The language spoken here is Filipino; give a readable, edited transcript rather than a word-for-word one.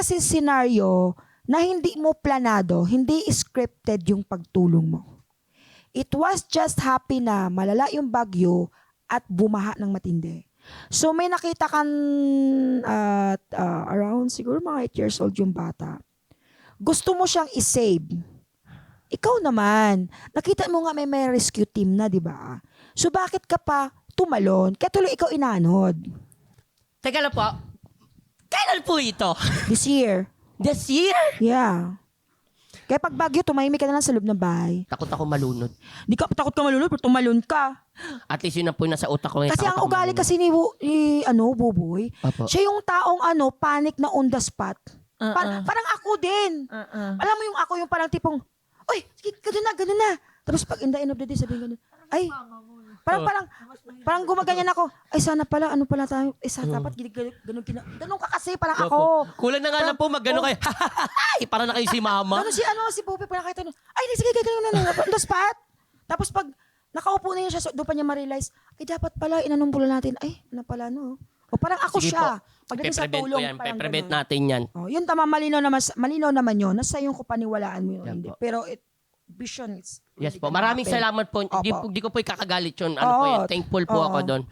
kasi scenario na hindi mo planado, hindi scripted yung pagtulong mo. It was just happy na malala yung bagyo at bumaha ng matindi. So may nakita kan at around siguro mga 8 years old yung bata. Gusto mo siyang i-save. Ikaw naman, nakita mo nga may rescue team na, di ba? So bakit ka pa tumalon? Kaya tuloy ikaw inanod. Teka lang po. Kailan po ito? This year. This year? Yeah. Kaya pag bagyo, tumahimik ka na lang sa loob ng bahay. Takot ako malunod. Di ka takot ka malunod, pero tumalon ka. At least yun na po yung nasa utak ko. Kasi ang Takot ako ugali malunod. kasi ni Buboy, Opo. siya yung taong panic na on the spot. Parang ako din. Alam mo yung ako yung parang tipong, oy, sige, ganun na. Tapos pag in the end of the day, sabihin ganun, ay, parang gumaganyan ako, ay sana pala, ano pala tayo, dapat ganun ka kasi, parang ako. Kulang na nga lang po mag-gano kayo. Ay, para na kayo si mama. Ano si Buboy, parang nakita nun, ay, sige, ganun na, on the spot. Tapos pag nakaupo na yun siya, doon pa niya ma-realize, ay dapat pala, inanumbulan natin, ay, ano pala, no? O parang ako Sige siya. po. Pagdating sa Pe-prevent tulong, ko yan. parang Pe-prevent ganun. natin yan. Oh, yun tama, malinaw naman yun. Nasa yung kupaniwalaan mo yun. Yan Hindi. po. Pero vision is... Yes really po. gonna Maraming happen. salamat po. Opo. Di ko po ikakagalit yun. Ano po Oo. yan. Thankful po Oo. ako doon.